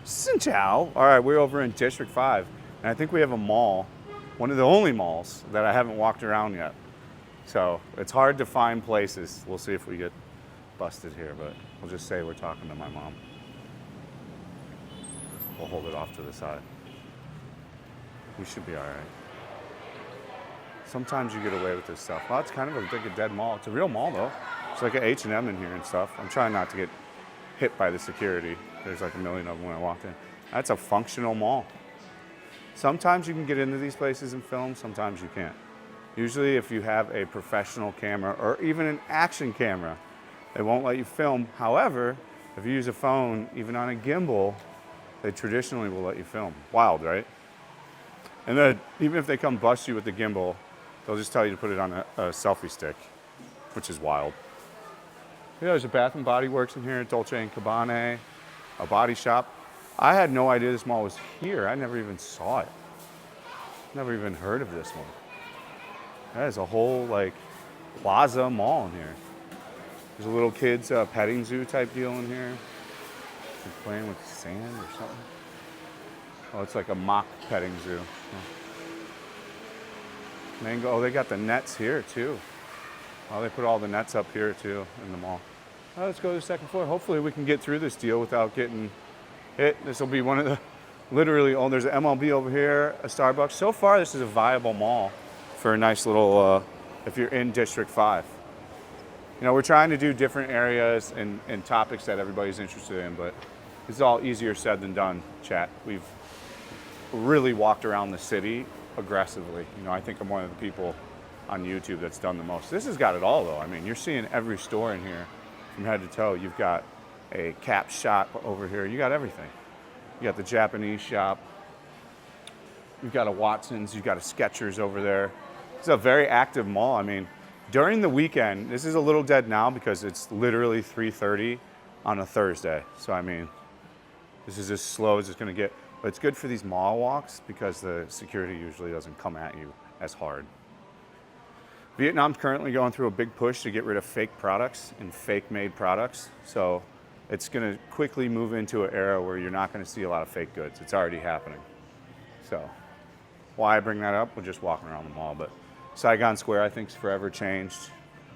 Xin chao. All right, we're over in District 5, and I think we have a mall, one of the only malls that I haven't walked around yet. So it's hard to find places. We'll see if we get busted here, but we'll just say we're talking to my mom. We'll hold it off to the side. We should be all right. Sometimes you get away with this stuff. Well, it's kind of like a dead mall. It's a real mall, though. It's like an H&M in here and stuff. I'm trying not to get hit by the security. There's like a million of them when I walked in. That's a functional mall. Sometimes you can get into these places and film, sometimes you can't. Usually if you have a professional camera or even an action camera, they won't let you film. However, if you use a phone, even on a gimbal, they traditionally will let you film. Wild, right? And then even if they come bust you with the gimbal, they'll just tell you to put it on a selfie stick, which is wild. Yeah, there's a Bath and Body Works in here, Dolce & Gabbana, a body shop. I had no idea this mall was here. I never even saw it. Never even heard of this one. That is a whole like plaza mall in here. There's a little kids petting zoo type deal in here. They're playing with sand or something. Oh, it's like a mock petting zoo. Mango, oh, they got the nets here too. Oh, they put all the nets up here too in the mall. Oh, let's go to the second floor. Hopefully we can get through this deal without getting hit. This will be one of the, literally, oh, there's an MLB over here, a Starbucks. So far, this is a viable mall for a nice little, if you're in District 5. You know, we're trying to do different areas and topics that everybody's interested in, but it's all easier said than done, chat. We've really walked around the city aggressively. You know, I think I'm one of the people on YouTube that's done the most. This has got it all, though. I mean, you're seeing every store in here from head to toe. You've got a cap shop over here. You got everything. You got the Japanese shop. You've got a Watson's. You've got a Skechers over there. It's a very active mall. I mean, during the weekend, this is a little dead now because it's literally 3:30 on a Thursday. So, I mean, this is as slow as it's going to get. But it's good for these mall walks because the security usually doesn't come at you as hard. Vietnam's currently going through a big push to get rid of fake products and fake-made products. So it's going to quickly move into an era where you're not going to see a lot of fake goods. It's already happening. So why I bring that up? We're just walking around the mall. But Saigon Square, I think, is forever changed.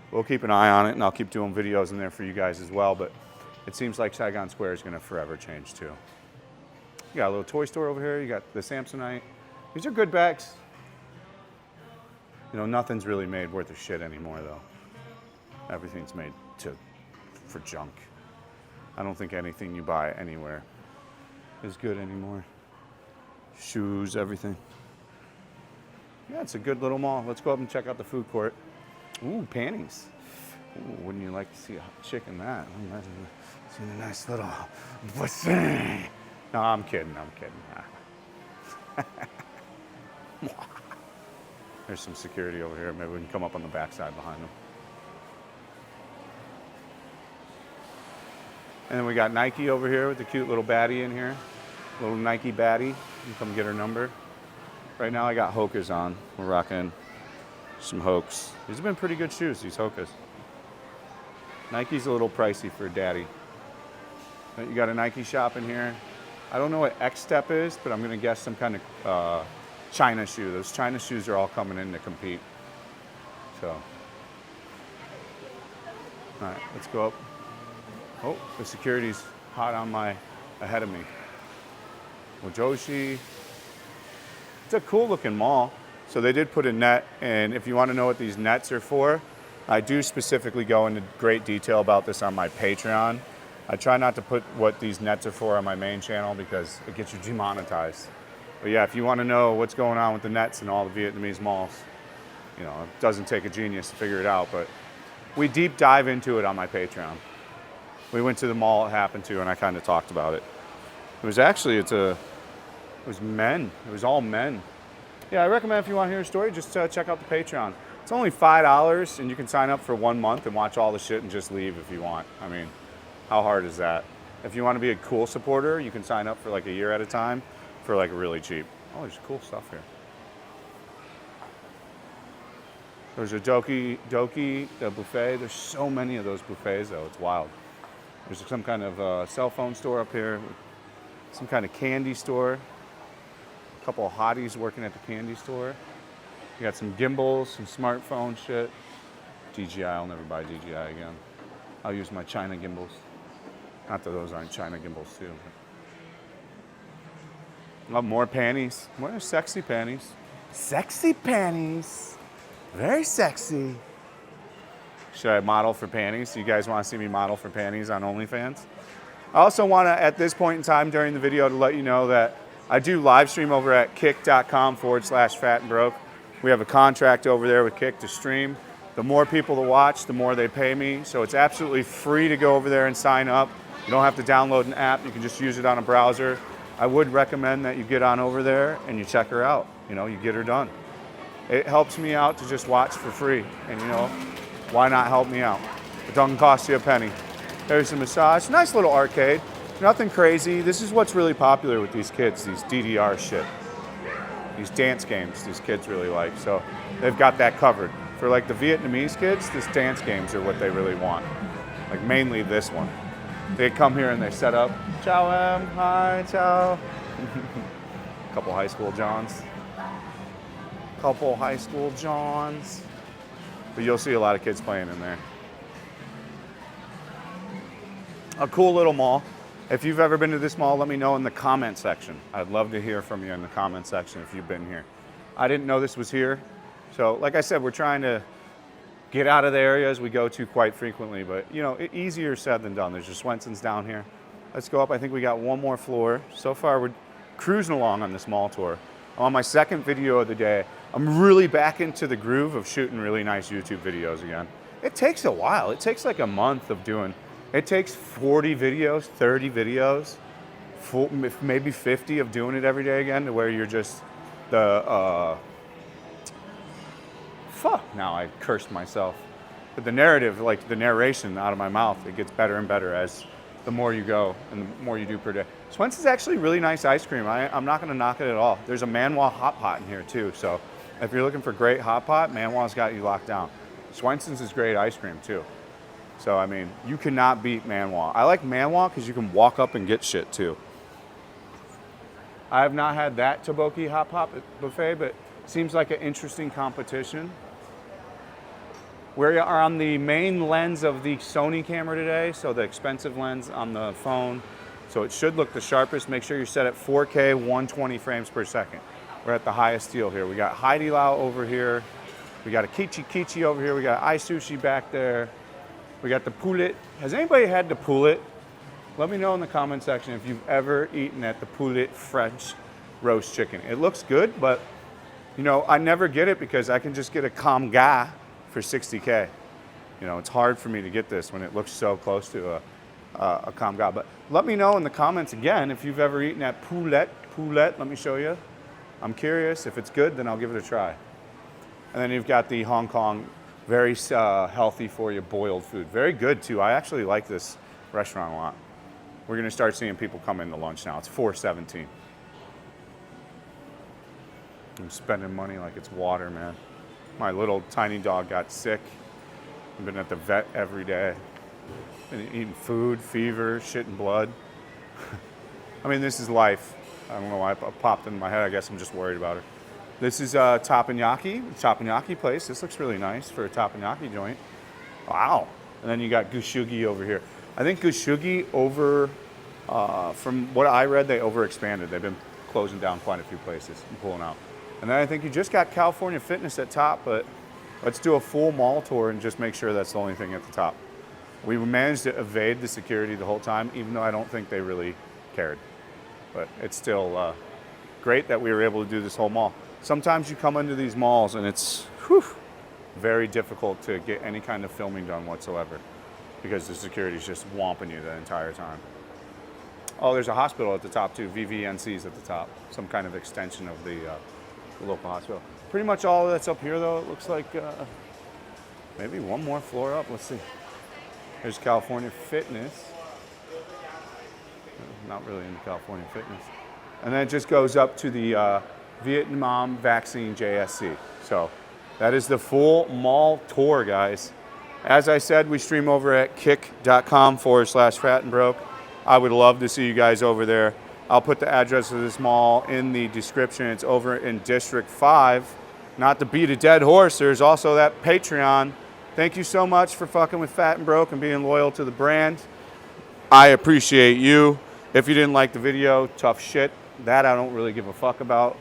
We'll keep an eye on it, and I'll keep doing videos in there for you guys as well. But it seems like Saigon Square is going to forever change, too. You got a little toy store over here. You got the Samsonite. These are good bags. You know, nothing's really made worth a shit anymore, though. Everything's made for junk. I don't think anything you buy anywhere is good anymore. Shoes, everything. Yeah, it's a good little mall. Let's go up and check out the food court. Ooh, panties. Ooh, wouldn't you like to see a chick in that? Imagine seeing a nice little pussy. No, I'm kidding. There's some security over here. Maybe we can come up on the backside behind them. And then we got Nike over here with the cute little baddie in here. Little Nike baddie. You can come get her number. Right now I got Hoka's on. We're rocking some Hokas. These have been pretty good shoes, these Hokas. Nike's a little pricey for a daddy. You got a Nike shop in here. I don't know what X-Step is, but I'm going to guess some kind of China shoe. Those China shoes are all coming in to compete. So, all right, let's go up. Oh, the security's hot on ahead of me. Mojoshi. It's a cool looking mall. So they did put a net, and if you want to know what these nets are for, I do specifically go into great detail about this on my Patreon. I try not to put what these nets are for on my main channel because it gets you demonetized. But yeah, if you want to know what's going on with the nets in all the Vietnamese malls, you know, it doesn't take a genius to figure it out, but we deep dive into it on my Patreon. We went to the mall it happened to, and I kind of talked about it. It was actually, it was men. It was all men. Yeah, I recommend if you want to hear a story, just check out the Patreon. It's only $5, and you can sign up for 1 month and watch all the shit and just leave if you want. I mean, how hard is that? If you want to be a cool supporter, you can sign up for like a year at a time for like really cheap. Oh, there's cool stuff here. There's a Doki, the buffet. There's so many of those buffets, though. It's wild. There's some kind of cell phone store up here. some kind of candy store. A couple of hotties working at the candy store. You got some gimbals, some smartphone shit. DJI, I'll never buy DJI again. I'll use my China gimbals. Not that those aren't China gimbals too. Oh, more panties. More sexy panties. Sexy panties. Very sexy. Should I model for panties? Do you guys want to see me model for panties on OnlyFans? I also want to, at this point in time during the video, to let you know that I do live stream over at kick.com/fatandbroke. We have a contract over there with Kick to stream. The more people to watch, the more they pay me. So it's absolutely free to go over there and sign up. You don't have to download an app. You can just use it on a browser. I would recommend that you get on over there and you check her out. You know, you get her done. It helps me out to just watch for free. And you know, why not help me out? It doesn't cost you a penny. There's a massage. Nice little arcade. Nothing crazy. This is what's really popular with these kids, these DDR shit. These dance games these kids really like. So they've got that covered. For like the Vietnamese kids, this dance games are what they really want. Like mainly this one. They come here and they set up. Ciao, Em. Hi, ciao. Couple high school Johns. Couple high school Johns. But you'll see a lot of kids playing in there. A cool little mall. If you've ever been to this mall, let me know in the comment section. I'd love to hear from you in the comment section if you've been here. I didn't know this was here. So like I said, we're trying to get out of the areas we go to quite frequently, but you know, easier said than done. There's just Swenson's down here. Let's go up. I think we got one more floor. So far, we're cruising along on this mall tour. I'm on my second video of the day. I'm really back into the groove of shooting really nice YouTube videos again. It takes a while. It takes like a month of doing. It takes 40 videos, 30 videos, maybe 50 of doing it every day again to where you're just the, fuck, now I cursed myself. But the narrative, like the narration out of my mouth, it gets better and better as the more you go and the more you do per day. Swenson's actually really nice ice cream. I'm not gonna knock it at all. There's a Manwa hot pot in here too. So if you're looking for great hot pot, Manwa's got you locked down. Swenson's is great ice cream too. So, I mean, you cannot beat Manwa. I like Manwa because you can walk up and get shit, too. I have not had that Toboki Hot Pot buffet, but seems like an interesting competition. We are on the main lens of the Sony camera today, so the expensive lens on the phone. So it should look the sharpest. Make sure you're set at 4K, 120 frames per second. We're at the highest deal here. We got Haidi Lao over here. We got a Kichi Kichi over here. We got iSushi back there. We got the poulet. Has anybody had the poulet? Let me know in the comment section if you've ever eaten at the poulet French roast chicken. It looks good, but you know, I never get it because I can just get a com ga for 60K. You know, it's hard for me to get this when it looks so close to a com ga. But let me know in the comments again if you've ever eaten at poulet. Poulet, let me show you. I'm curious. If it's good, then I'll give it a try. And then you've got the Hong Kong, very healthy for you, boiled food. Very good too. I actually like this restaurant a lot. We're gonna start seeing people come in to lunch now. It's 4:17. I'm spending money like it's water, man. My little tiny dog got sick. I've been at the vet every day. Been eating food, fever, shit and blood. I mean, this is life. I don't know why it popped in my head. I guess I'm just worried about her. This is Teppanyaki place. This looks really nice for a teppanyaki joint. Wow. And then you got Gushugi over here. I think Gushugi from what I read, they overexpanded. They've been closing down quite a few places and pulling out. And then I think you just got California Fitness at top, but let's do a full mall tour and just make sure that's the only thing at the top. We managed to evade the security the whole time, even though I don't think they really cared. But it's still great that we were able to do this whole mall. Sometimes you come into these malls and it's very difficult to get any kind of filming done whatsoever because the security is just whomping you the entire time. Oh, there's a hospital at the top too. VVNC's at the top. Some kind of extension of the local hospital. Pretty much all that's up here though. It looks like maybe one more floor up. Let's see. There's California Fitness. Not really into California Fitness. And then it just goes up to the Vietnam Vaccine JSC. So that is the full mall tour, guys. As I said, we stream over at kick.com/fatandbroke. I would love to see you guys over there. I'll put the address of this mall in the description. It's over in District 5. Not to beat a dead horse, there's also that Patreon. Thank you so much for fucking with Fat and Broke and being loyal to the brand. I appreciate you. If you didn't like the video, tough shit. That I don't really give a fuck about.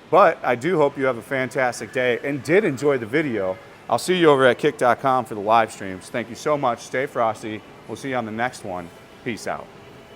But I do hope you have a fantastic day and did enjoy the video. I'll see you over at kick.com for the live streams. Thank you so much. Stay frosty. We'll see you on the next one. Peace out.